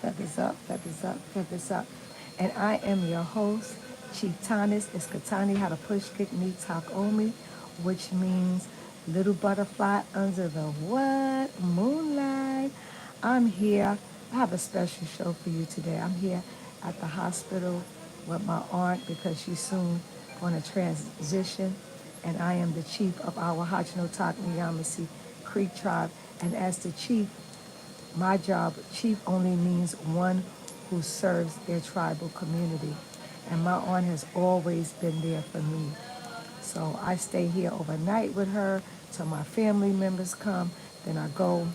feathers up, feathers up, feathers up. And I am your host, Chieftainess. It's Katani, how to push, kick me, talk on me, which means little butterfly under the what? Moonlight. I'm here. I have a special show for you today. I'm here at the hospital with my aunt because she's soon going to transition. And I am the chief of our Hachinotak Niyamasi Creek tribe. And as the chief, my job, chief only means one who serves their tribal community. And my aunt has always been there for me. So I stay here overnight with her till my family members come. Then I go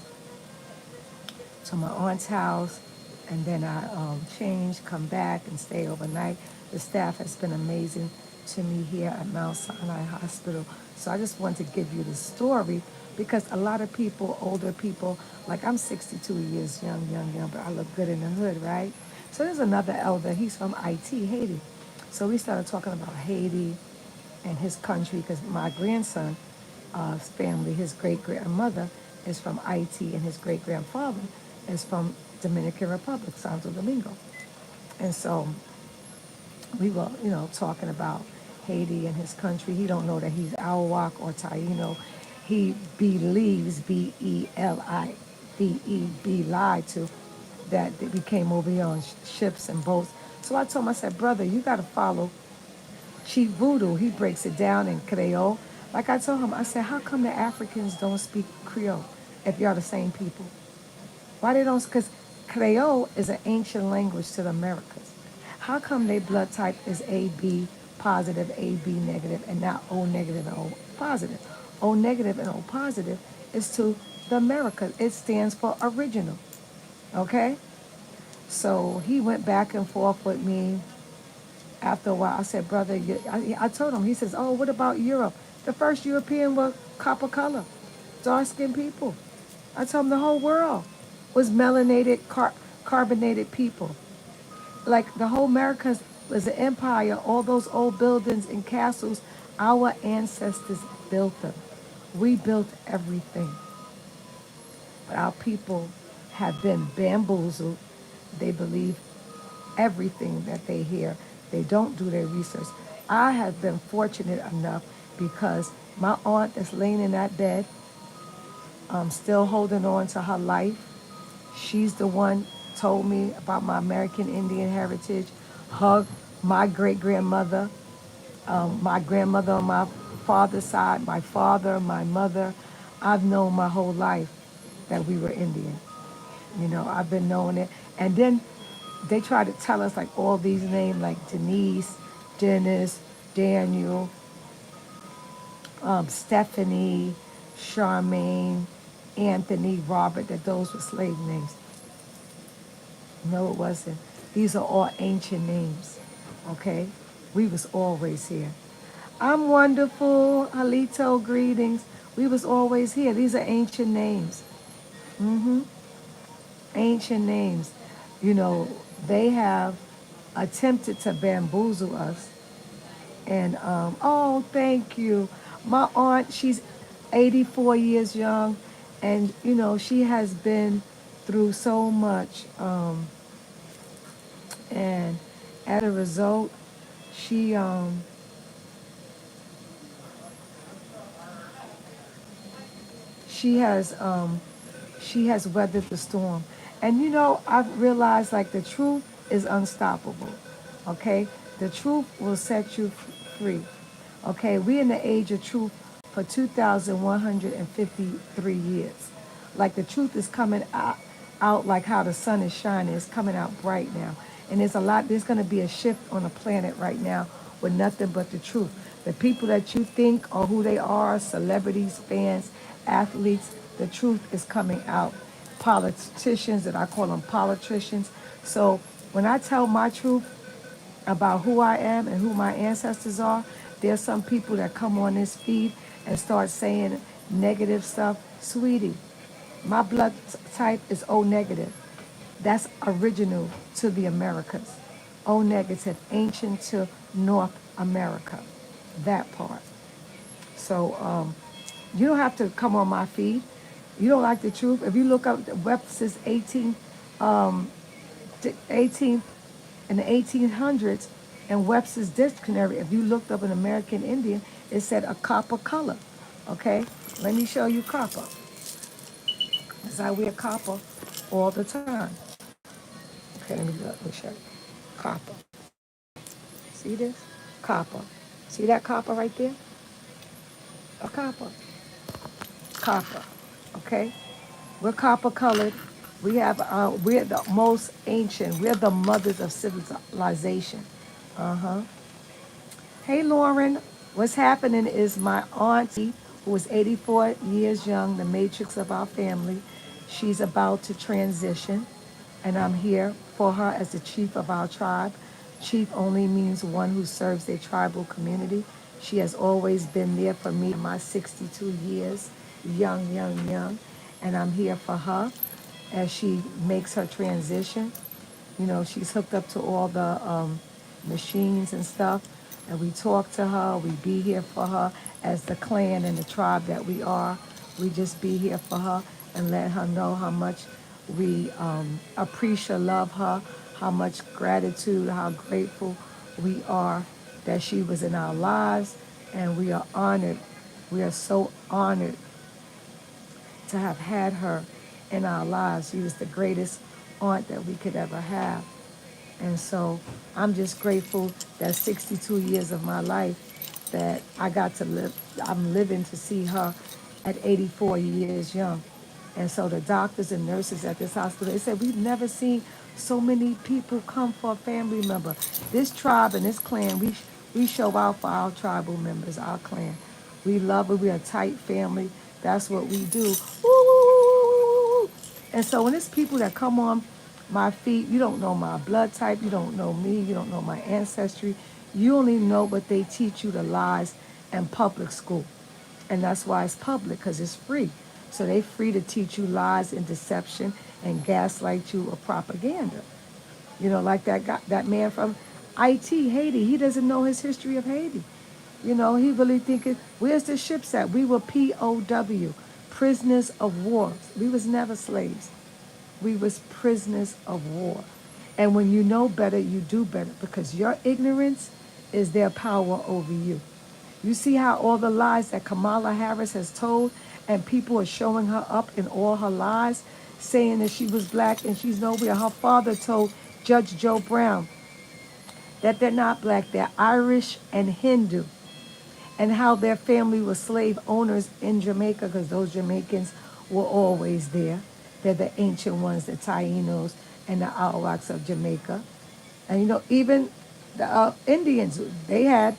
to my aunt's house, and then I change, come back, and stay overnight. The staff has been amazing to me here at Mount Sinai Hospital. So I just want to give you the story because a lot of people, older people, like I'm 62 years young, but I look good in the hood, right? So there's another elder. He's from IT, Haiti. So we started talking about Haiti and his country because my grandson, his family, his great-grandmother is from IT and his great-grandfather is from Dominican Republic, Santo Domingo. And so we were, talking about Haiti and his country. He don't know that he's Arawak or Taino. He believes, B-E-L-I-V-E, lied to, that we came over here on ships and boats. So I told him, I said, brother, you got to follow Chief Voodoo. He breaks it down in Creole. Like I told him, I said, how come the Africans don't speak Creole if y'all the same people? Why they don't? Because Creole is an ancient language to the Americas. How come their blood type is AB positive, AB negative, and not O negative and O positive? O negative and O positive is to the Americas. It stands for original. Okay? So he went back and forth with me. After a while, I said, brother, I told him, he says, oh, what about Europe? The first European were copper color, dark-skinned people. I told him the whole world was melanated, carbonated people. Like the whole America was an empire, all those old buildings and castles, our ancestors built them. We built everything. But our people have been bamboozled. They believe everything that they hear. They don't do their research. I have been fortunate enough because my aunt that's laying in that bed, still holding on to her life. She's the one told me about my American Indian heritage. Her, my great-grandmother, my grandmother on my father's side, my father, my mother. I've known my whole life that we were Indian. I've been knowing it. And then they try to tell us like all these names like Denise, Dennis, Daniel, Stephanie, Charmaine, Anthony, Robert, that those were slave names. No, it wasn't. These are all ancient names, okay? We was always here. I'm wonderful, Halito, greetings. We was always here. These are ancient names. Ancient names. They have attempted to bamboozle us. And, oh, thank you. My aunt, she's 84 years young, and, she has been through so much. And as a result, she, she has, she has weathered the storm. And I've realized like the truth is unstoppable. Okay? The truth will set you free. Okay? We in the age of truth for 2,153 years. Like the truth is coming out like how the sun is shining. It's coming out bright now. And there's going to be a shift on the planet right now with nothing but the truth. The people that you think are who they are, celebrities, fans, athletes, the truth is coming out. Politicians, that I call them politicians. So when I tell my truth about who I am and who my ancestors are, there's some people that come on this feed and start saying negative stuff. Sweetie, my blood type is O negative. That's original to the Americas. O negative, ancient to North America. That part. So you don't have to come on my feed. You don't like the truth. If you look up Webster's 18 18th, in the 1800s, in Webster's Dictionary, if you looked up an American Indian, it said a copper color. Okay, let me show you copper. Because I wear copper all the time. Okay, let me show you. Copper. See this? Copper. See that copper right there? A copper. Copper. Okay? We're copper colored. We're the most ancient. We're the mothers of civilization. Uh-huh. Hey, Lauren. What's happening is my auntie, who is 84 years young, the matrix of our family, she's about to transition, and I'm here for her as the chief of our tribe. Chief only means one who serves their tribal community. She has always been there for me in my 62 years, young, and I'm here for her as she makes her transition. You know, she's hooked up to all the machines and stuff, and we talk to her. We be here for her as the clan and the tribe that we are. We just be here for her and let her know how much we appreciate, love her, how much gratitude, how grateful we are that she was in our lives, and we are honored. We are so honored to have had her in our lives. She was the greatest aunt that we could ever have. And so I'm just grateful that 62 years of my life that I got to live, I'm living to see her at 84 years young. And so the doctors and nurses at this hospital, they said, we've never seen so many people come for a family member. This tribe and this clan, we show out for our tribal members, our clan. We love it. We're a tight family. That's what we do. Woo! And so when it's people that come on my feet, you don't know my blood type, you don't know me, you don't know my ancestry. You only know what they teach you, the lies in public school. And that's why it's public, because it's free. So they free to teach you lies and deception and gaslight you or propaganda. You know, like that guy, that man from IT, Haiti, he doesn't know his history of Haiti. You know, he really thinking, where's the ships at? We were POW, prisoners of war. We was never slaves. We was prisoners of war. And when you know better, you do better, because your ignorance is their power over you. You see how all the lies that Kamala Harris has told, and people are showing her up in all her lies, saying that she was black and she's nowhere. Her father told Judge Joe Brown that they're not black, they're Irish and Hindu, and how their family was slave owners in Jamaica, because those Jamaicans were always there. They're the ancient ones, the Tainos and the Arawaks of Jamaica. And you know, even the Indians, they had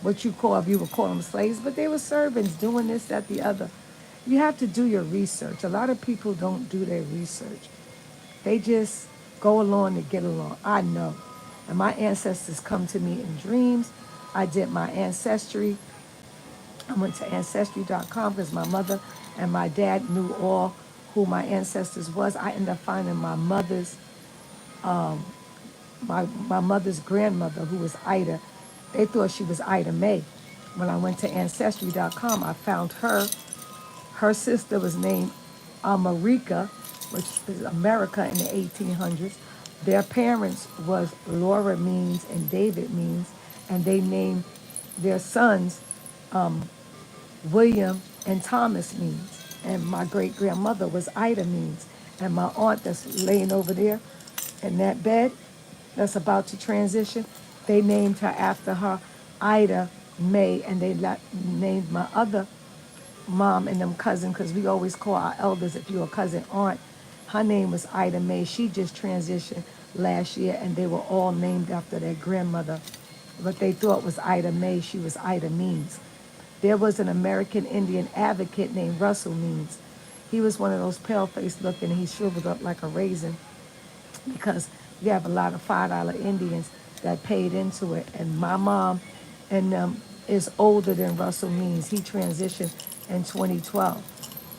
what you call, if you would call them slaves, but they were servants doing this, that, the other. You have to do your research. A lot of people don't do their research. They just go along to get along. I know. And my ancestors come to me in dreams. I did my ancestry. I went to ancestry.com because my mother and my dad knew all who my ancestors was. I ended up finding my mother's my mother's grandmother, who was Ida. They thought she was Ida Mae. When I went to ancestry.com, I found her. Her sister was named America, which is America in the 1800s. Their parents was Laura Means and David Means, and they named their sons William and Thomas Means. And my great-grandmother was Ida Means. And my aunt that's laying over there in that bed that's about to transition, they named her after her, Ida Mae, and they named my other mom and them cousin, because we always call our elders, if you're a cousin, aunt. Her name was Ida Mae. She just transitioned last year, and they were all named after their grandmother. But they thought was Ida Mae. She was Ida Means. There was an American Indian advocate named Russell Means. He was one of those pale-faced looking, he shriveled up like a raisin, because you have a lot of $5 Indians that paid into it. And my mom and them is older than Russell Means. He transitioned in 2012.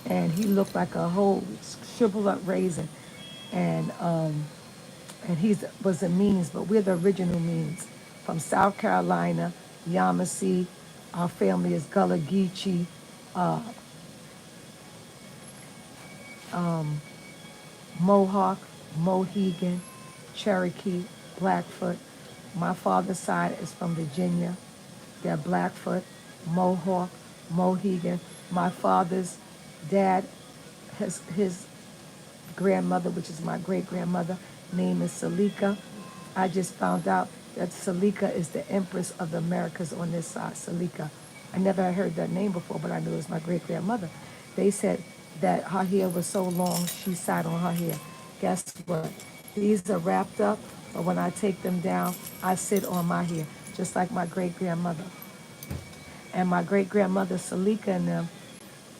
And he looked like a whole shriveled up raisin. And he was a Means, but we're the original Means. From South Carolina, Yamasee, our family is Gullah Geechee, Mohawk, Mohegan, Cherokee, Blackfoot. My father's side is from Virginia. They're Blackfoot, Mohawk, Mohegan. My father's dad, his grandmother, which is my great-grandmother, name is Salika. I just found out that Salika is the Empress of the Americas on this side, Salika. I never heard that name before, but I knew it was my great-grandmother. They said that her hair was so long, she sat on her hair. Guess what? These are wrapped up, but when I take them down, I sit on my hair, just like my great-grandmother. And my great-grandmother, Salika, and them,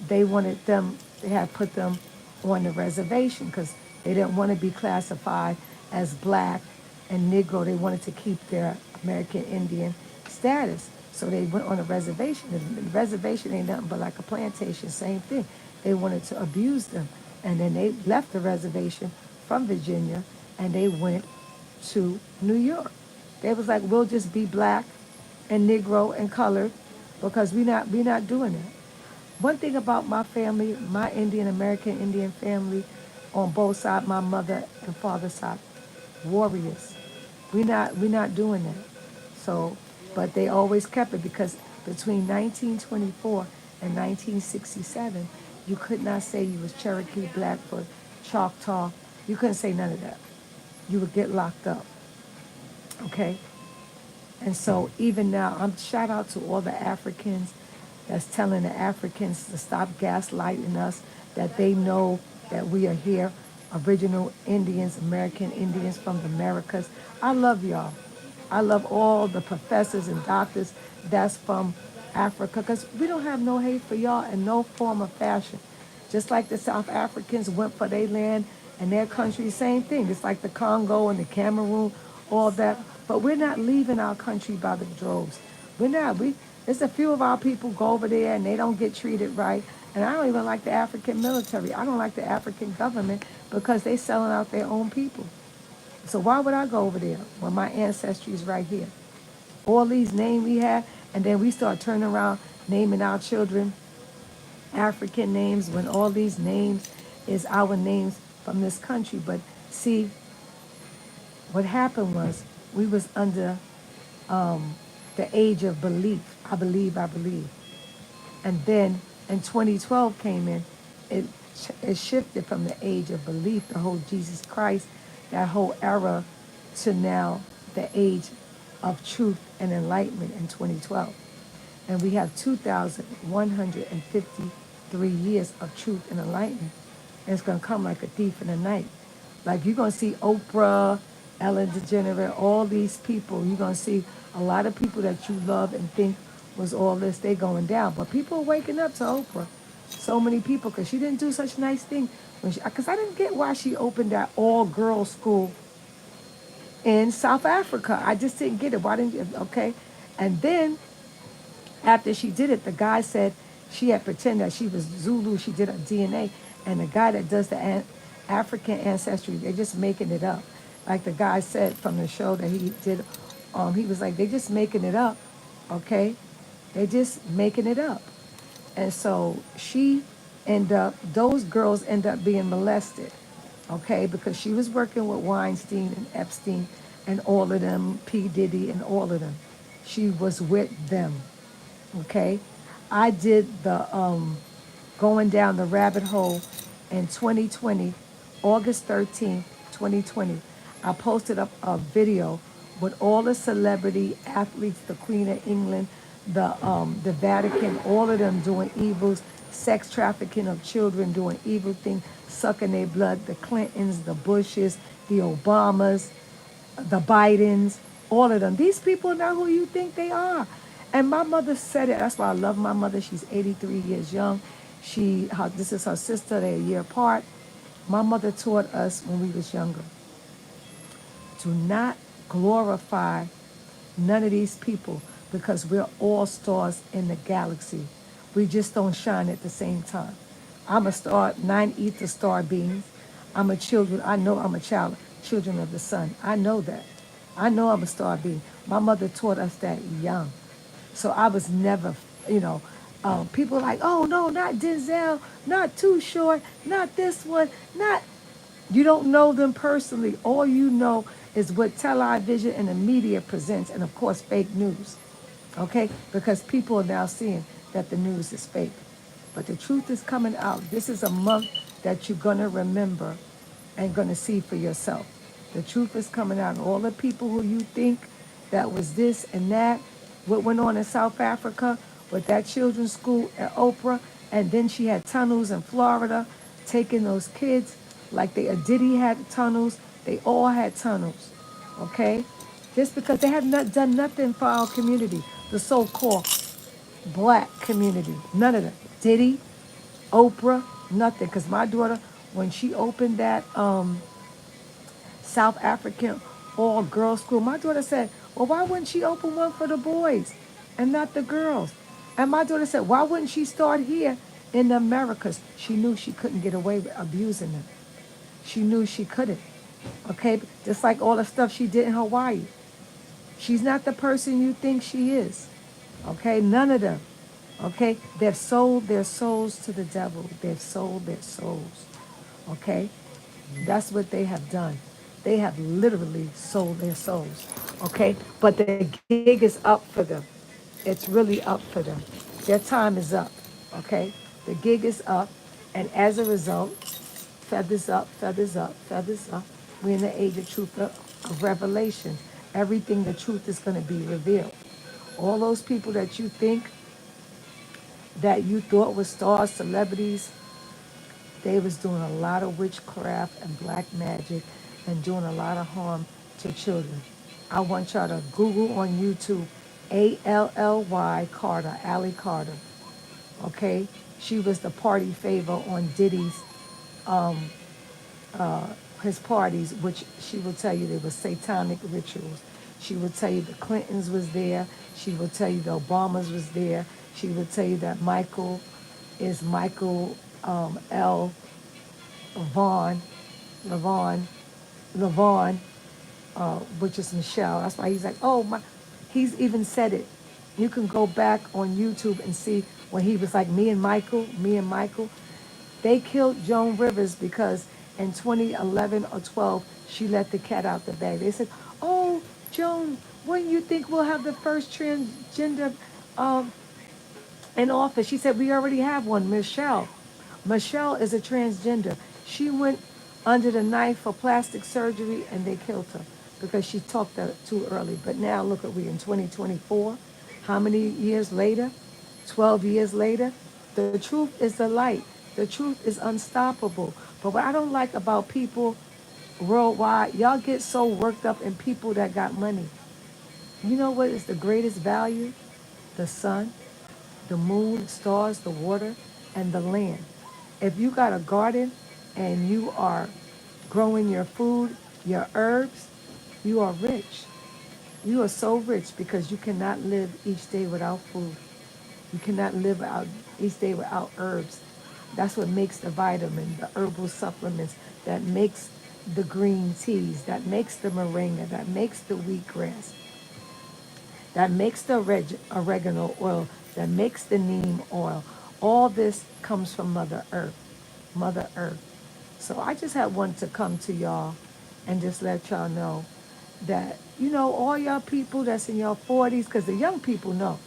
they wanted them, they had put them on the reservation because they didn't want to be classified as black and Negro. They wanted to keep their American Indian status. So they went on a reservation. And the reservation ain't nothing but like a plantation, same thing. They wanted to abuse them. And then they left the reservation from Virginia and they went to New York. They was like, we'll just be black and Negro and colored because we not doing that. One thing about my family, my Indian American Indian family, on both sides, my mother and father's side, warriors. We not doing that. So, but they always kept it because between 1924 and 1967, you could not say you was Cherokee, Blackfoot, Choctaw. You couldn't say none of that. You would get locked up. Okay? And so even now, I'm shout out to all the Africans that's telling the Africans to stop gaslighting us, that they know that we are here, original Indians, American Indians from the Americas. I love y'all. I love all the professors and doctors that's from Africa because we don't have no hate for y'all in no form or fashion. Just like the South Africans went for their land and their country, same thing. It's like the Congo and the Cameroon, all that. But we're not leaving our country by the droves. We're not. There's a few of our people go over there and they don't get treated right. And I don't even like the African military. I don't like the African government because they selling out their own people. So why would I go over there when my ancestry is right here? All these names we have, and then we start turning around naming our children African names when all these names is our names from this country. But see, what happened was we was under the age of belief. I believe, I believe. And then in 2012 came in, it shifted from the age of belief, the whole Jesus Christ, that whole era, to now the age of truth and enlightenment in 2012. And we have 2,153 years of truth and enlightenment. And it's going to come like a thief in the night. Like you're going to see Oprah, Ellen DeGeneres, all these people. You're going to see a lot of people that you love and think was all this, they going down. But people are waking up to Oprah. So many people, because she didn't do such nice thing. Because I didn't get why she opened that all-girls school in South Africa. I just didn't get it. Why didn't you? Okay. And then after she did it, the guy said she had pretended that she was Zulu. She did her DNA. And the guy that does the African ancestry, they're just making it up. Like the guy said from the show that he did, he was like, they're just making it up, okay? They're just making it up. And so those girls end up being molested, okay? Because she was working with Weinstein and Epstein and all of them, P. Diddy and all of them. She was with them, okay? I did the going down the rabbit hole in 2020, August 13th, 2020. I posted up a video with all the celebrity athletes, the Queen of England, the Vatican, all of them doing evils, sex trafficking of children, doing evil things, sucking their blood, the Clintons, the Bushes, the Obamas, the Bidens, all of them. These people are not who you think they are. And my mother said it. That's why I love my mother. She's 83 years young. This is her sister. They're a year apart. My mother taught us when we was younger, do not glorify none of these people because we're all stars in the galaxy. We just don't shine at the same time. I'm a star, 9 ether star beings. I know I'm a child, children of the sun. I know that. I know I'm a star being. My mother taught us that young. So I was never, people like, oh no, not Denzel, not Too Short, not this one, not. You don't know them personally. All you know is what television and the media presents, and of course, fake news. Okay? Because people are now seeing that the news is fake. But the truth is coming out. This is a month that you're going to remember and going to see for yourself. The truth is coming out. All the people who you think that was this and that, what went on in South Africa with that children's school at Oprah, and then she had tunnels in Florida, taking those kids like Diddy had tunnels. They all had tunnels, okay? Just because they have not done nothing for our community, the so-called black community. None of them. Diddy, Oprah, nothing. Because my daughter, when she opened that South African all-girls school, my daughter said, well, why wouldn't she open one for the boys and not the girls? And my daughter said, why wouldn't she start here in the Americas? She knew she couldn't get away with abusing them. She knew she couldn't. Okay? Just like all the stuff she did in Hawaii. She's not the person you think she is. Okay? None of them. Okay? They've sold their souls to the devil. They've sold their souls. Okay? That's what they have done. They have literally sold their souls. Okay? But the gig is up for them. It's really up for them. Their time is up. Okay? The gig is up. And as a result, feathers up, feathers up, feathers up. We're in the age of truth of revelation. Everything, the truth is going to be revealed. All those people that you think that you thought were stars, celebrities, they was doing a lot of witchcraft and black magic and doing a lot of harm to children. I want y'all to Google on YouTube, Ally Carter, Allie Carter. Okay? She was the party favor on Diddy's, his parties, which she will tell you they were satanic rituals. She will tell you the Clintons was there. She will tell you the Obamas was there. She will tell you that Michael is Michael L. Vaughn, Levon, Levon, which is Michelle. That's why he's like, oh my. He's even said it. You can go back on YouTube and see when he was like, me and Michael. They killed Joan Rivers because in 2011 or 12, she let the cat out the bag. They said, oh, Joan, when you think we'll have the first transgender in office? She said, we already have one, Michelle. Michelle is a transgender. She went under the knife for plastic surgery and they killed her because she talked that too early. But now look at we in 2024. How many years later? 12 years later. The truth is the light. The truth is unstoppable. But what I don't like about people worldwide, y'all get so worked up in people that got money. You know what is the greatest value? The sun, the moon, stars, the water, and the land. If you got a garden and you are growing your food, your herbs, you are rich. You are so rich because you cannot live each day without food. You cannot live out each day without herbs. That's what makes the vitamin, the herbal supplements, that makes the green teas, that makes the moringa, that makes the wheatgrass, that makes the oregano oil, that makes the neem oil. All this comes from Mother Earth. Mother Earth. So I just had one to come to y'all and just let y'all know that, you know, all y'all people that's in your 40s, because the young people know.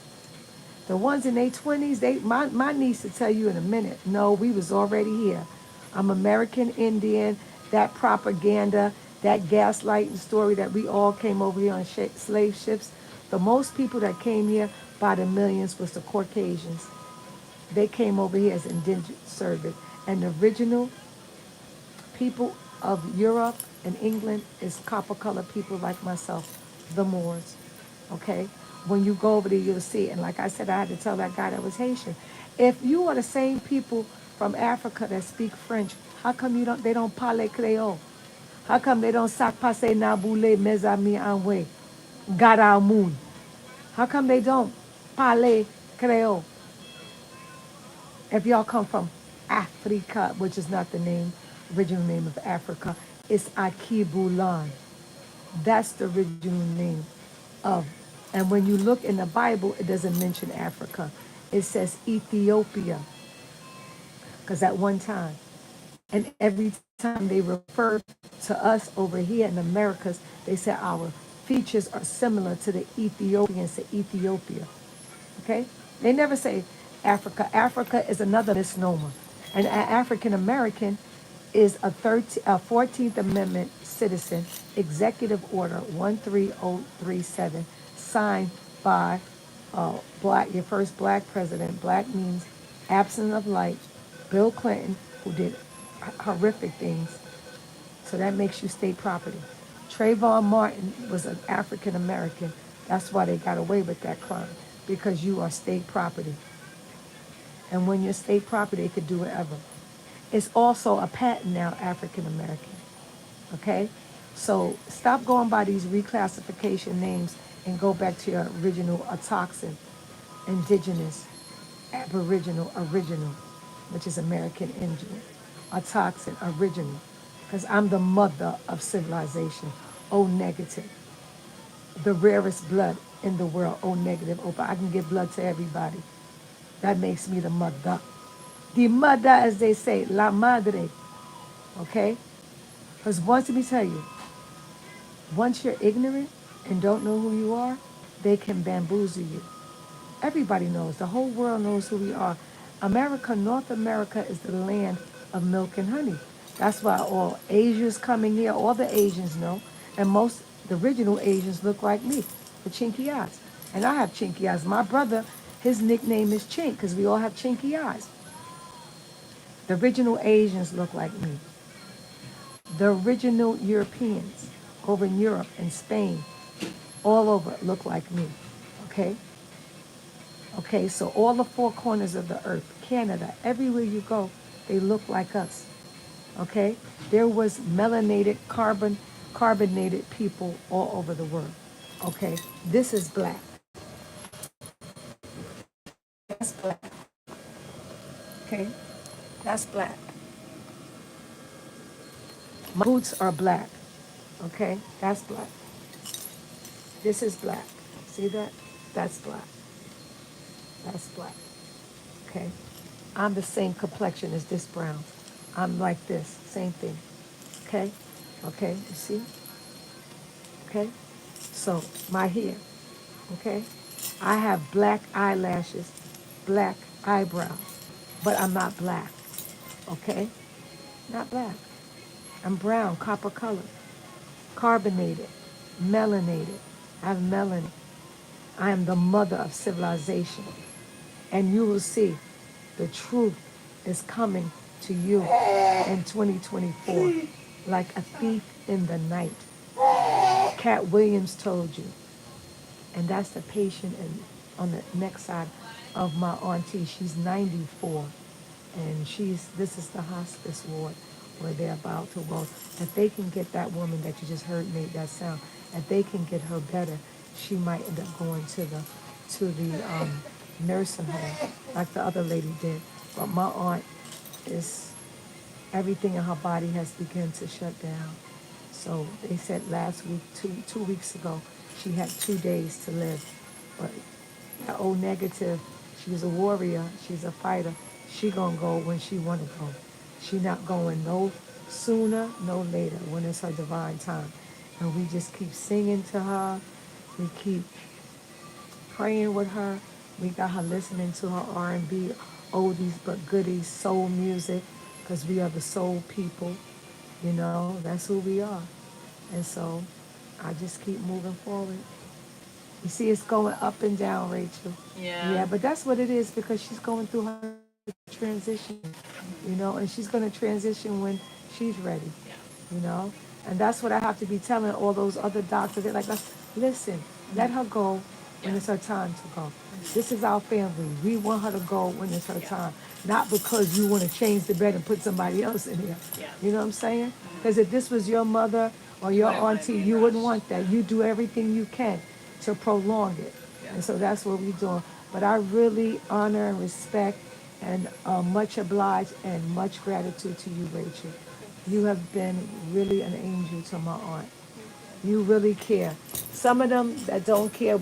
The ones in their 20s, my niece will tell you in a minute, no, we was already here. I'm American Indian, that propaganda, that gaslighting story that we all came over here on slave ships. The most people that came here by the millions was the Caucasians. They came over here as indentured servants. And the original people of Europe and England is copper-colored people like myself, the Moors. Okay? When you go over there, you'll see. And like I said, I had to tell that guy that was Haitian. If you are the same people from Africa that speak French, how come they don't parle Creole? How come they don't sac passe naboule mes amis enwe garamoun? How come they don't parle Creole? If y'all come from Africa, which is not the original name of Africa, it's Akibulan. That's the original name of. And when you look in the Bible, it doesn't mention Africa. It says Ethiopia. Because at one time, And every time they refer to us over here in the Americas, they say our features are similar to the Ethiopians to Ethiopia. Okay? They never say Africa. Africa is another misnomer. An African American is a 14th Amendment citizen, Executive Order 13037, signed by your first black president. Black means absence of light. Bill Clinton, who did horrific things. So that makes you state property. Trayvon Martin was an African American. That's why they got away with that crime, because you are state property. And when you're state property, they could do whatever. It's also a patent now, African American. Okay? So stop going by these reclassification names and go back to your original autoxin, indigenous, aboriginal, original, which is American Indian. Autoxin, original. Because I'm the mother of civilization. O negative. The rarest blood in the world. O negative. Oprah. I can give blood to everybody. That makes me the mother. The mother, as they say, la madre. Okay? Because once, let me tell you, once you're ignorant and don't know who you are, they can bamboozle you. Everybody knows. The whole world knows who we are. America, North America is the land of milk and honey. That's why all Asians coming here, all the Asians know, and most, the original Asians look like me, with chinky eyes. And I have chinky eyes. My brother, his nickname is Chink, because we all have chinky eyes. The original Asians look like me. The original Europeans over in Europe and Spain, all over, look like me. Okay? Okay, so all the four corners of the earth, Canada, everywhere you go, they look like us. Okay? There was melanated, carbonated people all over the world. Okay? This is black. That's black. Okay? That's black. My boots are black. Okay? That's black. This is black. See that? That's black. That's black. Okay? I'm the same complexion as this brown. I'm like this. Same thing. Okay? Okay? You see? Okay? So, my hair. Okay? I have black eyelashes, black eyebrows, but I'm not black. Okay? Not black. I'm brown, copper color, carbonated, melanated. I have melanin. I am the mother of civilization. And you will see the truth is coming to you in 2024 like a thief in the night. Katt Williams told you. And that's the patient on the next side of my auntie. She's 94. And this is the hospice ward where they're about to go. If they can get that woman that you just heard made that sound, if they can get her better, she might end up going to the nursing home like the other lady did. But my aunt everything in her body has begun to shut down. So they said last week, two weeks ago, she had 2 days to live. But the O negative, she's a warrior, she's a fighter. She gonna go when she wanna go. She not going no sooner, no later, when it's her divine time. And we just keep singing to her. We keep praying with her. We got her listening to her R&B, oldies but goodies, soul music, because we are the soul people. You know, that's who we are. And so I just keep moving forward. You see, it's going up and down, Rachel. Yeah, but that's what it is, because she's going through her transition, you know, and she's going to transition when she's ready, you know. And that's what I have to be telling all those other doctors. They're like, listen, let her go when it's her time to go. This is our family. We want her to go when it's her time. Not because you want to change the bed and put somebody else in here. You know what I'm saying? Because if this was your mother or your auntie, you wouldn't want that. You do everything you can to prolong it. And so that's what we're doing. But I really honor and respect and much obliged and much gratitude to you, Rachel. You have been really an angel to my aunt. You really care. Some of them that don't care,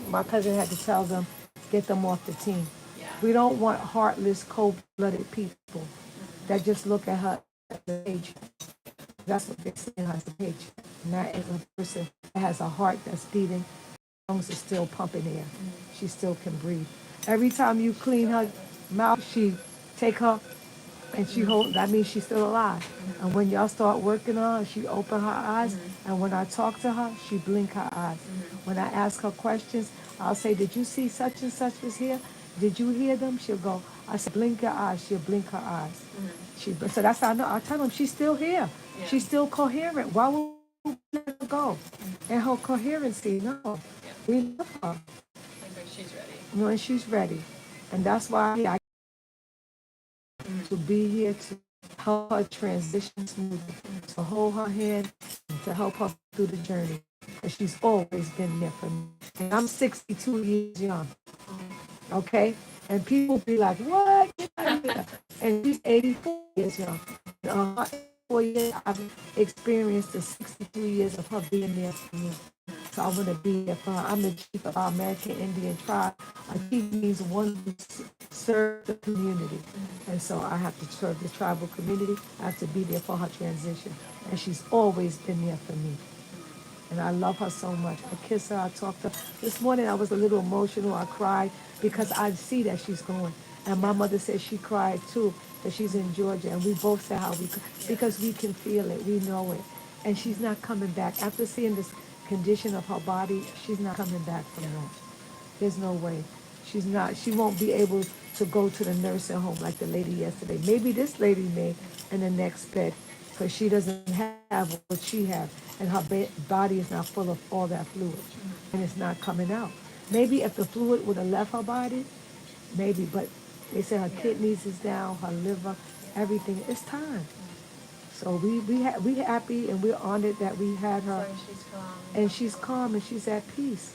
my cousin had to tell them, get them off the team. We don't want heartless, cold-blooded people that just look at her the paycheck. That's what they're saying as a paycheck. Not as a person that has a heart that's beating, lungs are still pumping air. She still can breathe. Every time you clean her mouth, she take her and she hold, that means she's still alive. And when y'all start working on her, she open her eyes. And when I talk to her, she blink her eyes. When I ask her questions, I'll say, did you see such and such was here? Did you hear them? She'll go, I said, blink your eyes. She'll blink her eyes. So that's how I know. I tell them she's still here. Yeah. She's still coherent. Why would we let her go? And her coherency, no. We love her. I think she's ready. When she's ready. And that's why I to be here to help her transition smoothly, to hold her hand and to help her through the journey. Because she's always been there for me. And I'm 62 years young. Okay? And people be like, what? And she's 84 years young. 4 years, I've experienced the 62 years of her being there for me. So I want to be there for her. I'm the chief of our American Indian tribe. A chief means one who serves the community. And so I have to serve the tribal community. I have to be there for her transition. And she's always been there for me. And I love her so much. I kiss her, I talk to her. This morning I was a little emotional. I cried because I see that she's going. And my mother said she cried too, that she's in Georgia. And we both said how we could, because we can feel it, we know it. And she's not coming back. After seeing this condition of her body, she's not coming back from that. There's no way. She's not, she won't be able to go to the nursing home like the lady yesterday. Maybe this lady may in the next bed, because she doesn't have what she has. And her body is not full of all that fluid. And it's not coming out. Maybe if the fluid would have left her body, maybe, but they say her kidneys is down, her liver, everything. It's time. So we happy and we're honored that we had her. So she's calm. And she's calm and she's at peace.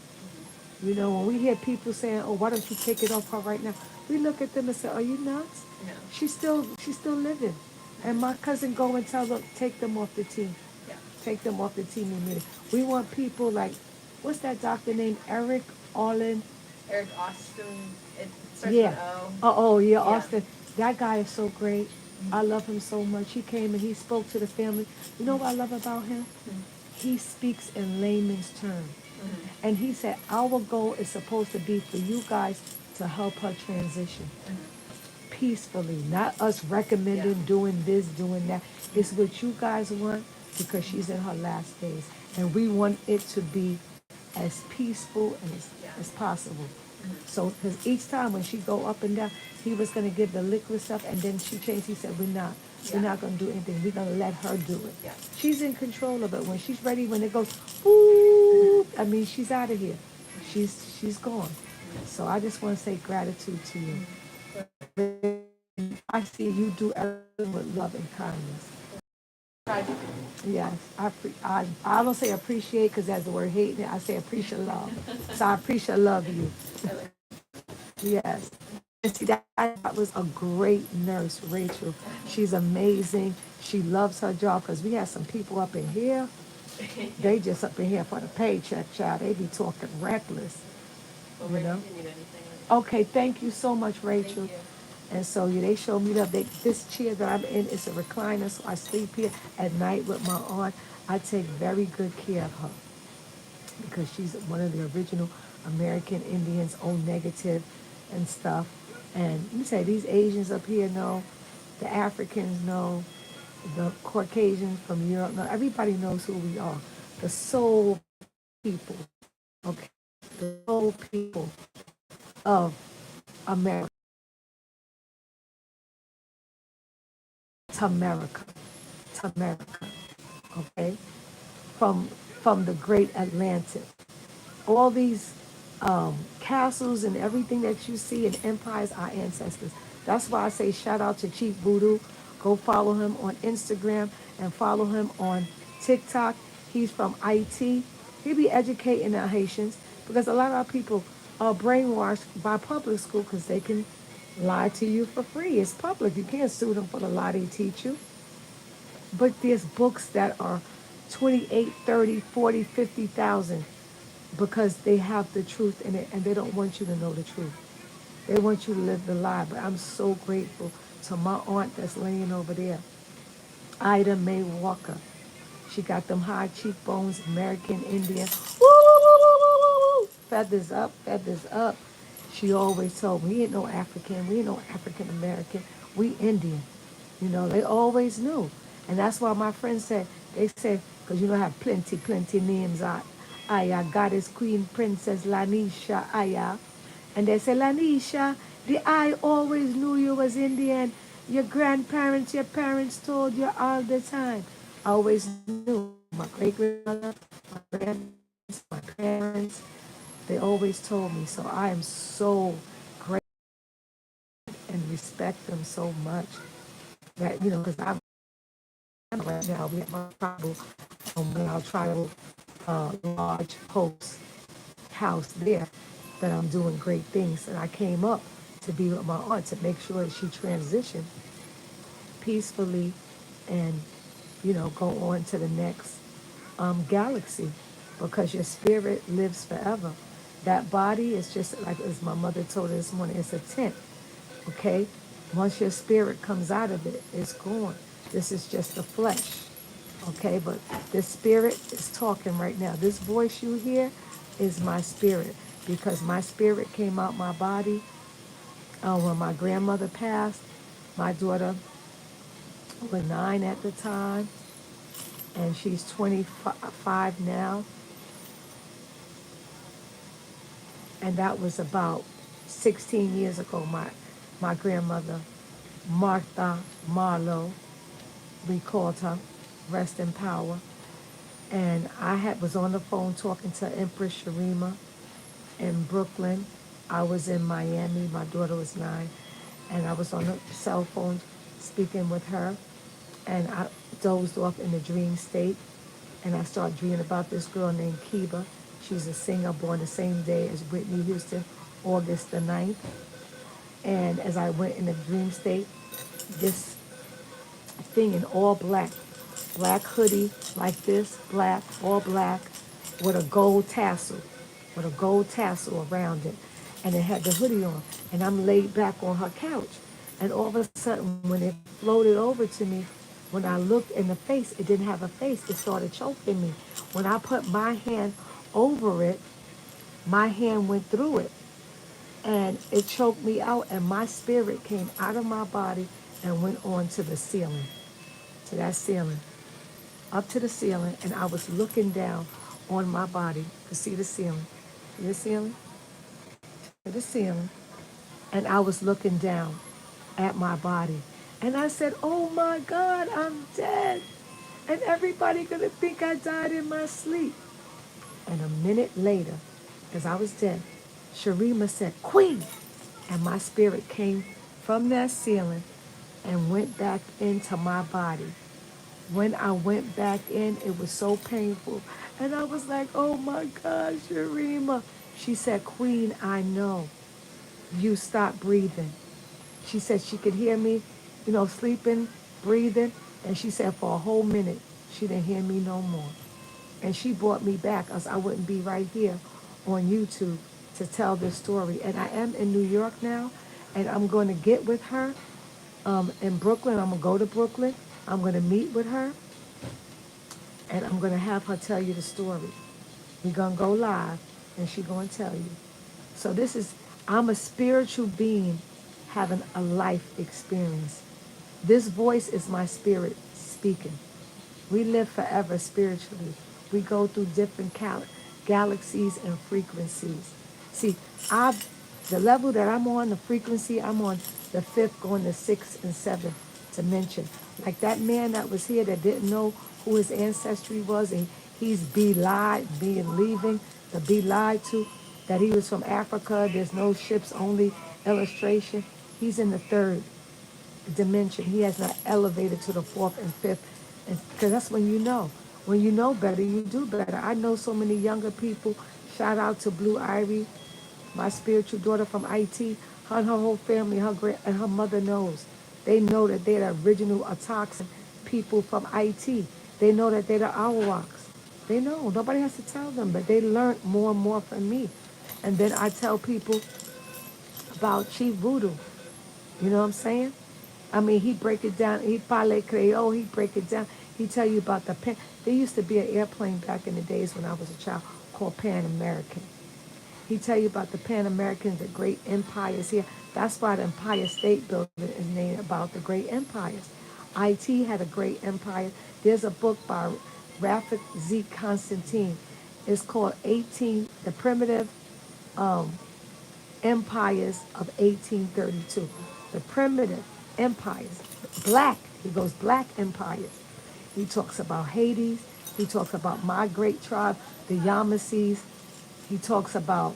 You know, when we hear people saying, oh, why don't you take it off her right now? We look at them and say, are you nuts? No. She's still living. And my cousin go and tell them, take them off the team. Yeah. Take them off the team immediately. We want people like, what's that doctor named? Eric Austin. Eric Austin. It starts Yeah. with O. Oh, yeah, Austin. That guy is so great. I love him so much. He came and he spoke to the family. You know what I love about him? He speaks in layman's terms. And he said, our goal is supposed to be for you guys to help her transition peacefully, not us recommending doing this, doing that. It's what you guys want because she's in her last days. And we want it to be as peaceful and as possible. So, because each time when she go up and down, he was going to give the liquid stuff, and then she changed. He said, we're not going to do anything. We're going to let her do it. Yeah. She's in control of it. When she's ready, when it goes, ooh, I mean, she's out of here. She's gone. So I just want to say gratitude to you. I see you do everything with love and kindness. Yes, I don't say appreciate because that's the word hate. I say appreciate love. So I appreciate love you. Yes. And see, that was a great nurse, Rachel. She's amazing. She loves her job because we have some people up in here. They just up in here for the paycheck, child. They be talking reckless. Well, you know? Didn't need anything. Okay, thank you so much, Rachel. Thank you. And so they showed me that this chair that I'm in is a recliner, so I sleep here at night with my aunt. I take very good care of her because she's one of the original American Indians, O negative and stuff. And let me say, these Asians up here know, the Africans know, the Caucasians from Europe know, everybody knows who we are. The soul people, okay? The soul people of America. To America, okay? From the great Atlantic. All these castles and everything that you see and empires, our ancestors. That's why I say shout out to Chief Voodoo. Go follow him on Instagram and follow him on TikTok. He's from IT. He be educating our Haitians because a lot of our people are brainwashed by public school because they can lie to you for free. It's public. You can't sue them for the lie they teach you. But there's books that are 28, 30, 40, 50,000 because they have the truth in it and they don't want you to know the truth. They want you to live the lie. But I'm so grateful to my aunt that's laying over there. Ida Mae Walker. She got them high cheekbones, American Indian. Woo, woo, woo, woo, woo, woo, woo. Feathers up, feathers up. She always told me, we ain't no African, we ain't no African American, we Indian. You know, they always knew. And that's why my friends said, they said, because you know, I have plenty, plenty names. Aya, Goddess, Queen, Princess, Lanisha, Aya. And they said, Lanisha, the I always knew you was Indian. Your grandparents, your parents told you all the time. I always knew. My great-grandmother, my grandparents, my parents, they always told me. So I am so grateful and respect them so much that, you know, because I'm right now, we have my tribal, our tribal large host house there, that I'm doing great things. And I came up to be with my aunt to make sure that she transitioned peacefully and, you know, go on to the next galaxy, because your spirit lives forever. That body is just like, as my mother told us this morning, it's a tent, okay? Once your spirit comes out of it, it's gone. This is just the flesh, okay? But this spirit is talking right now. This voice you hear is my spirit, because my spirit came out my body when my grandmother passed. My daughter was 9 at the time, and she's 25 now. And that was about 16 years ago. My grandmother, Martha Marlowe, we called her, rest in power. And was on the phone talking to Empress Sharima in Brooklyn. I was in Miami. My daughter was 9. And I was on the cell phone speaking with her. And I dozed off in the dream state. And I started dreaming about this girl named Kiba. She's a singer born the same day as Whitney Houston, August the 9th. And as I went in the dream state, this thing in all black, black hoodie like this, black, all black, with a gold tassel, around it. And it had the hoodie on. And I'm laid back on her couch. And all of a sudden, when it floated over to me, when I looked in the face, it didn't have a face. It started choking me. When I put my hand over it, my hand went through it. And it choked me out, and my spirit came out of my body and went on to the ceiling, to that ceiling, up to the ceiling, and I was looking down on my body to see the ceiling. See the ceiling? To the ceiling. And I was looking down at my body. And I said, oh my God, I'm dead. And everybody gonna think I died in my sleep. And a minute later, as I was dead, Sharima said, Queen. And my spirit came from that ceiling and went back into my body. When I went back in, it was so painful. And I was like, oh my God, Sharima. She said, Queen, I know. You stopped breathing. She said she could hear me, you know, sleeping, breathing. And she said for a whole minute, she didn't hear me no more. And she brought me back, else I wouldn't be right here on YouTube to tell this story. And I am in New York now, and I'm going to get with her in Brooklyn. I'm going to go to Brooklyn. I'm going to meet with her, and I'm going to have her tell you the story. We're going to go live, and she's going to tell you. So I'm a spiritual being having a life experience. This voice is my spirit speaking. We live forever spiritually. We go through different galaxies and frequencies. See, the level that I'm on, the frequency, I'm on the 5th, going to 6th and 7th dimension. Like that man that was here that didn't know who his ancestry was, and he's being leaving, to be lied to, that he was from Africa, there's no ships, only illustration. He's in the 3rd dimension. He has not elevated to the 4th and 5th. Because that's when you know. When you know better, you do better. I know so many younger people. Shout out to Blue Ivy, my spiritual daughter from IT. Her and her whole family, and her mother knows. They know that they're the original Atoxin people from IT. They know that they're the Arawaks. They know. Nobody has to tell them, but they learned more and more from me. And then I tell people about Chief Voodoo. You know what I'm saying? I mean, he break it down. He parle creole. He break it down. He tell you about the Pan. There used to be an airplane back in the days when I was a child called Pan American. He tell you about the Pan Americans, the great empires here. That's why the Empire State Building is named about the great empires. IT had a great empire. There's a book by Rafik Z. Constantine. It's called 18, The Primitive Empires of 1832. The primitive empires, black, he goes black empires. He talks about Hades. He talks about my great tribe, the Yamasees. He talks about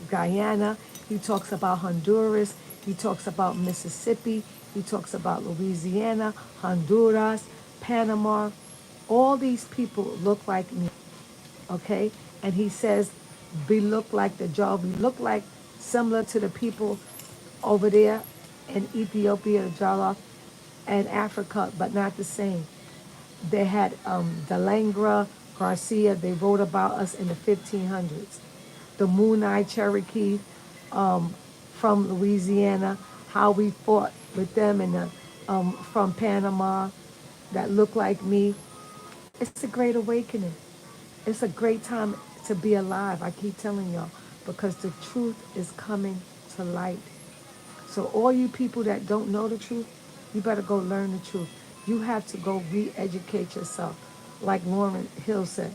Guyana. He talks about Honduras. He talks about Mississippi. He talks about Louisiana, Honduras, Panama. All these people look like me, okay? And he says, we look like the jaw. We look like similar to the people over there in Ethiopia, the Jollof, and Africa, but not the same. They had Delangra, Garcia. They wrote about us in the 1500s. The Mooneye Cherokee from Louisiana, how we fought with them in the, from Panama that look like me. It's a great awakening. It's a great time to be alive, I keep telling y'all, because the truth is coming to light. So all you people that don't know the truth, you better go learn the truth. You have to go re-educate yourself. Like Lauryn Hill said,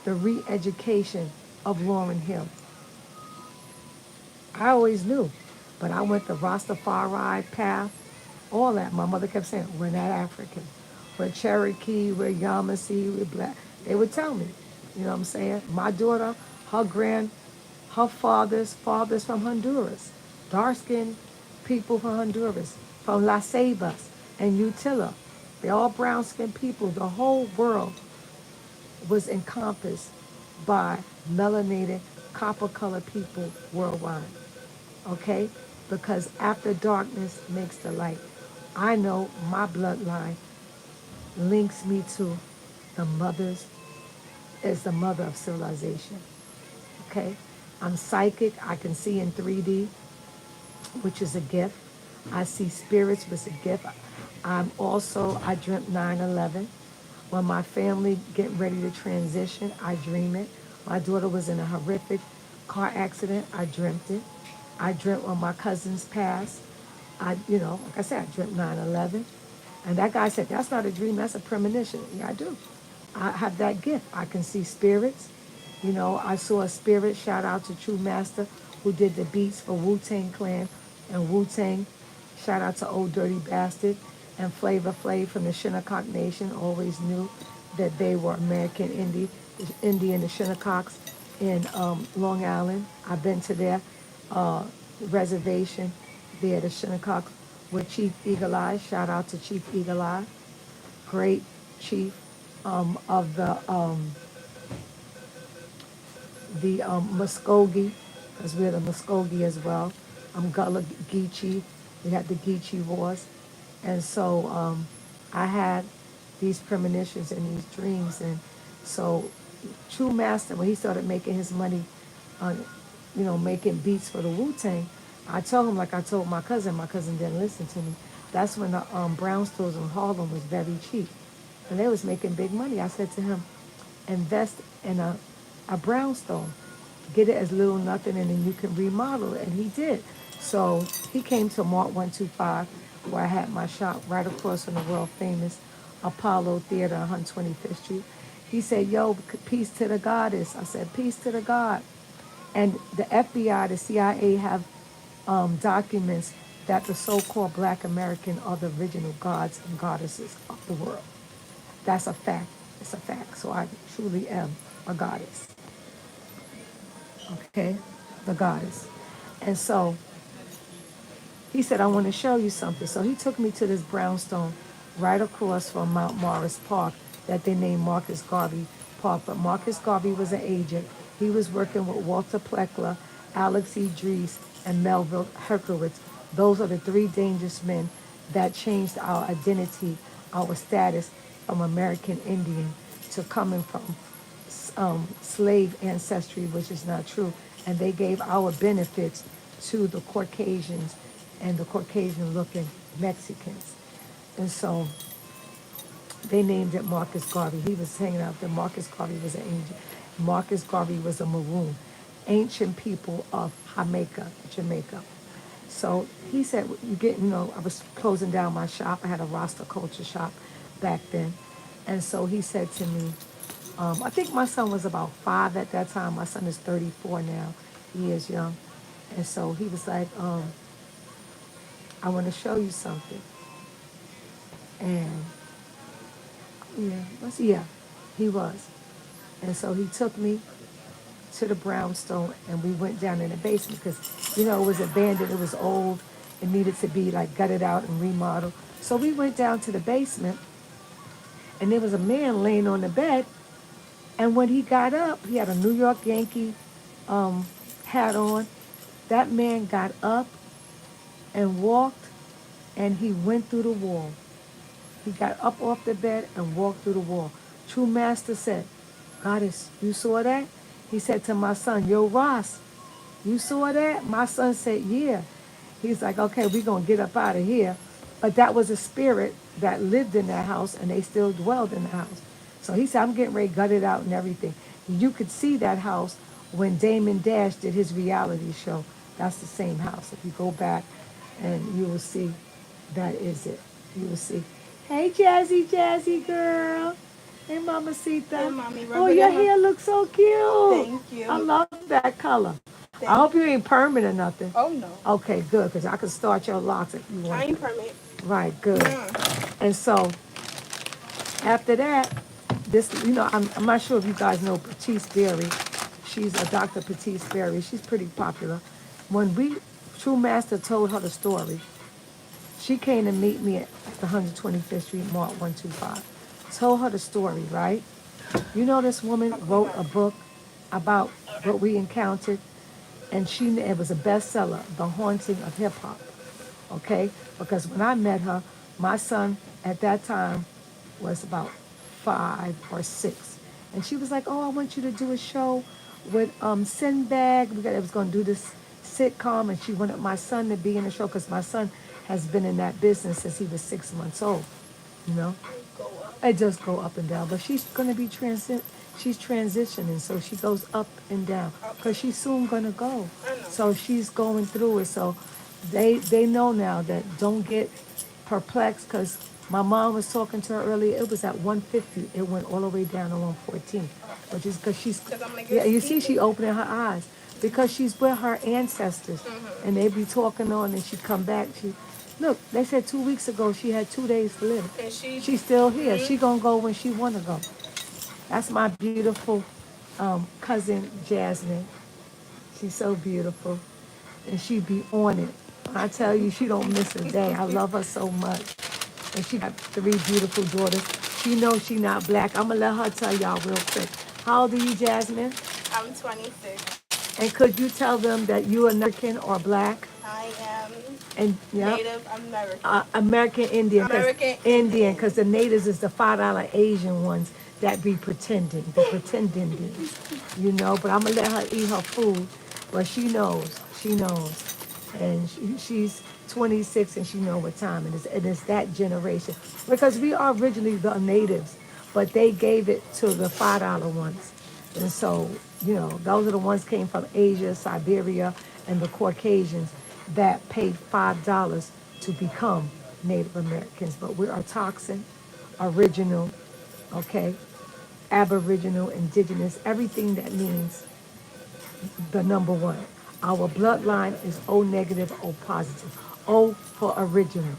the re-education of Lauryn Hill. I always knew, but I went the Rastafari path, all that. My mother kept saying, we're not African. We're Cherokee, we're Yamasee, we're black. They would tell me, you know what I'm saying? My daughter, her father's from Honduras. Dark-skinned people from Honduras, from Las Ceibas and Utila. They're all brown-skinned people. The whole world was encompassed by melanated, copper-colored people worldwide. Okay? Because after darkness makes the light. I know my bloodline links me to the mothers, is the mother of civilization. Okay? I'm psychic. I can see in 3D, which is a gift. I see spirits, which is a gift. I dreamt 9/11. When my family getting ready to transition, I dream it. My daughter was in a horrific car accident. I dreamt it. I dreamt when my cousins passed. Like I said, I dreamt 9/11. And that guy said, that's not a dream, that's a premonition. Yeah, I do. I have that gift. I can see spirits. I saw a spirit, shout out to True Master, who did the beats for Wu-Tang Clan and Wu-Tang. Shout out to Old Dirty Bastard and Flavor Flav from the Shinnecock Nation. Always knew that they were American Indian, the Shinnecocks in Long Island. I've been to their reservation there, the Shinnecocks, with Chief Eagle Eye. Shout out to Chief Eagle Eye, great chief of the Muskogee, because we're the Muskogee as well. Gullah Geechee. We had the Geechee Wars. And so I had these premonitions and these dreams. And so True Master, when he started making his money on, making beats for the Wu-Tang, I told him, like I told my cousin didn't listen to me. That's when the brown stores in Harlem was very cheap. And they was making big money. I said to him, invest in a brownstone. Get it as little nothing and then you can remodel it. And he did. So he came to Mart 125 where I had my shop right across from the world famous Apollo Theater on 125th Street. He said, yo, peace to the goddess. I said, peace to the God. And the FBI, the CIA have documents that the so-called Black American are the original gods and goddesses of the world. That's a fact. It's a fact. So I truly am a goddess. Okay? The goddess. And so he said, I want to show you something. So he took me to this brownstone right across from Mount Morris Park that they named Marcus Garvey Park. But Marcus Garvey was an agent. He was working with Walter Pleckler, Alex E. Dries, and Melville Herkowitz. Those are the three dangerous men that changed our identity, our status from American Indian to coming from slave ancestry, which is not true. And they gave our benefits to the Caucasians and the Caucasian-looking Mexicans. And so they named it Marcus Garvey. He was hanging out there. Marcus Garvey was an angel. Marcus Garvey was a maroon, ancient people of Jamaica. So he said, I was closing down my shop. I had a Rasta culture shop back then. And so he said to me, I think my son was about 5 at that time. My son is 34 now. He is young. And so he was like, I want to show you something. And he was. And so he took me to the brownstone and we went down in the basement because, it was abandoned, it was old, it needed to be like gutted out and remodeled. So we went down to the basement and there was a man laying on the bed, and when he got up, he had a New York Yankee hat on. That man got up and walked and he went through the wall. He got up off the bed and walked through the wall. True Master said, Goddess, you saw that? He said to my son, yo, Ross, you saw that? My son said, yeah. He's like, okay, we're going to get up out of here. But that was a spirit that lived in that house, and they still dwelled in the house. So he said, I'm getting ready to gut it out and everything. You could see that house when Damon Dash did his reality show. That's the same house. If you go back, and you will see that is it. You will see. Hey, Jazzy girl. Hey, Mamacita. Hey, Mommy. Oh, your hair looks so cute. Thank you. I love that color. I hope you ain't perming or nothing. Oh, no. Okay, good, because I can start your locks if you want. I ain't permit. Right, good. Yeah. And so, after that, I'm not sure if you guys know Patrice Berry. She's a Dr. Patrice Berry. She's pretty popular. When True Master told her the story, she came to meet me at the 125th Street Mart 125. Told her the story, right? This woman wrote a book about what we encountered, and it was a bestseller, The Haunting of Hip Hop. Okay? Because when I met her, my son at that time was about 5 or 6. And she was like, oh, I want you to do a show with Sinbad. It was going to do this sitcom, and she wanted my son to be in the show because my son has been in that business since he was 6 months old, It just go up and down. But she's going to be she's transitioning, so she goes up and down because she's soon going to go. So she's going through it. So they know now that don't get perplexed because my mom was talking to her earlier. It was at 150. It went all the way down to 114. Which is because you see she opening her eyes because she's with her ancestors. And they be talking on and she come back. Look, they said 2 weeks ago she had 2 days to live. And she's still here. She gonna go when she wanna go. That's my beautiful cousin Jasmine. She's so beautiful. And she be on it. I tell you, she don't miss a day. I love her so much. And she got 3 beautiful daughters. She knows she not black. I'm gonna let her tell y'all real quick. How old are you, Jasmine? I'm 26. And could you tell them that you are American or black? I am Native American. American Indian. American Indian, because the natives is the $5 Asian ones that be pretending, the pretend Indians, But I'm going to let her eat her food. But she knows. And she's 26 and she know what time it is. And it's that generation. Because we are originally the natives, but they gave it to the $5 ones. And so, those are the ones came from Asia, Siberia, and the Caucasians that paid $5 to become Native Americans. But we are toxin, original, okay, aboriginal, indigenous, everything that means the number one. Our bloodline is O negative, O positive. O for original,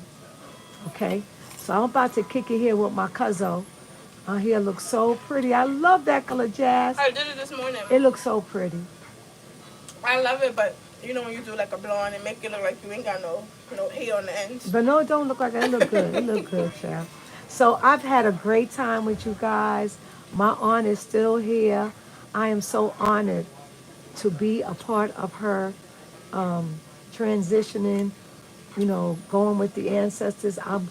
okay? So I'm about to kick it here with my cousin. Her hair looks so pretty. I love that color, Jazz. I did it this morning. It looks so pretty. I love it, but when you do like a blonde and make it look like you ain't got no hair on the ends. But no, it don't look like that. It look good. It look good, child. So I've had a great time with you guys. My aunt is still here. I am so honored to be a part of her transitioning, going with the ancestors. I'm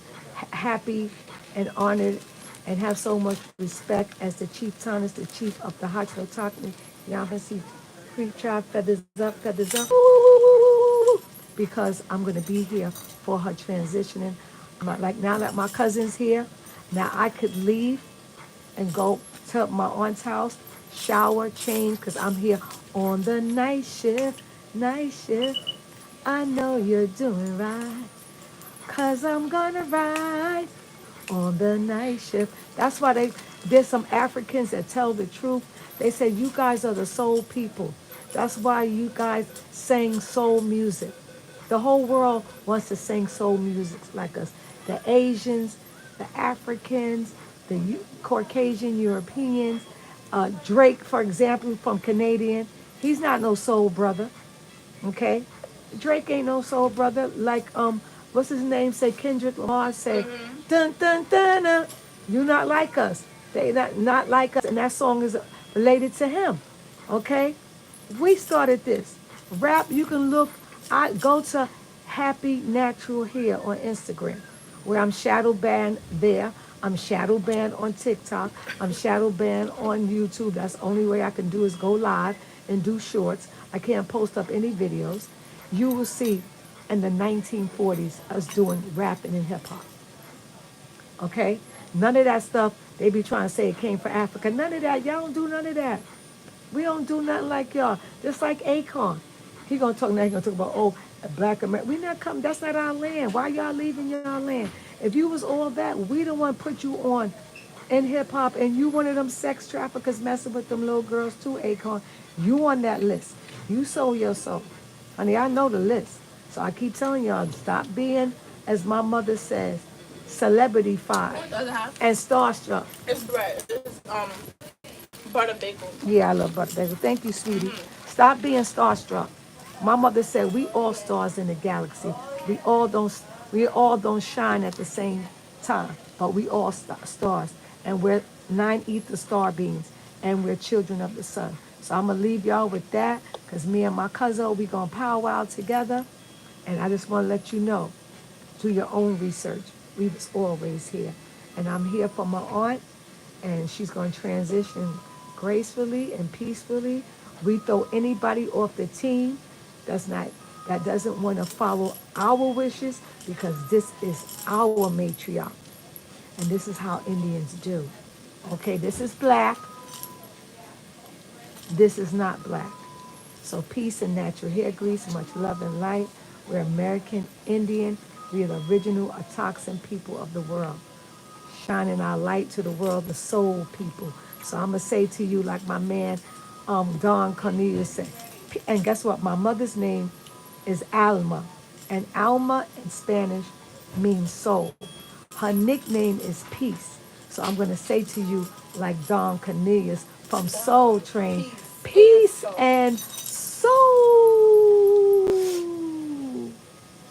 happy and honored and have so much respect as the Chieftainess, the chief of the Hachinotakni. Y'all can see Creek Tribe, feathers up, feathers up. Woo, woo, woo, woo, woo. because I'm going to be here for her transitioning. Like now that my cousin's here, now I could leave and go to my aunt's house, shower, change, because I'm here on the night shift, night shift. I know you're doing right, because I'm going to ride on the night shift. That's why there's some Africans that tell the truth. They say, you guys are the soul people. That's why you guys sing soul music. The whole world wants to sing soul music like us. The Asians, the Africans, the Caucasian Europeans. Drake, for example, from Canadian, he's not no soul brother. Okay, Drake ain't no soul brother. Like what's his name? Say Kendrick Lamar. Say dun dun dun dun. You not like us. They not like us, and that song is related to him. Okay, we started this rap. You can look. I go to Happy Natural Hair on Instagram, where I'm shadow banned there. I'm shadow banned on TikTok. I'm shadow banned on YouTube. That's the only way I can do is go live and do shorts. I can't post up any videos. You will see in the 1940s us doing rapping and hip hop. Okay? None of that stuff they be trying to say it came from Africa. None of that. Y'all don't do none of that. We don't do nothing like y'all. Just like Akon. He gonna talk now, he gonna talk about, oh, black America. We not coming, that's not our land. Why y'all leaving y'all land? If you was all that, we the one put you on in hip hop, and you one of them sex traffickers messing with them little girls too, Akon. You on that list. You sold your soul. Honey, I know the list. So I keep telling y'all, stop being, as my mother says, celebrity-fied What does it have? and starstruck. It's bread. It's butter bagel. Yeah, I love butter bagel. Thank you, sweetie. Stop being starstruck. My mother said we all stars in the galaxy. We all don't shine at the same time, but we all stars, and we're nine ether star beings, and we're children of the sun. So I'm gonna leave y'all with that, cause me and my cousin we gonna powwow together, and I just want to let you know, do your own research. We was always here, and I'm here for my aunt, and she's gonna transition gracefully and peacefully. We throw anybody off the team that doesn't want to follow our wishes, because this is our matriarch, and this is how Indians do. Okay, this is black. This is not black. So peace and natural hair grease, much love and light. We're American Indian. We are the original Atoxan people of the world, shining our light to the world, the soul people. So I'm gonna say to you, like my man, Don Cornelius said, and guess what? My mother's name is Alma, and Alma in Spanish means soul. Her nickname is Peace. So I'm gonna say to you, like Don Cornelius from Soul Train, peace and soul.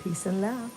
Peace and love.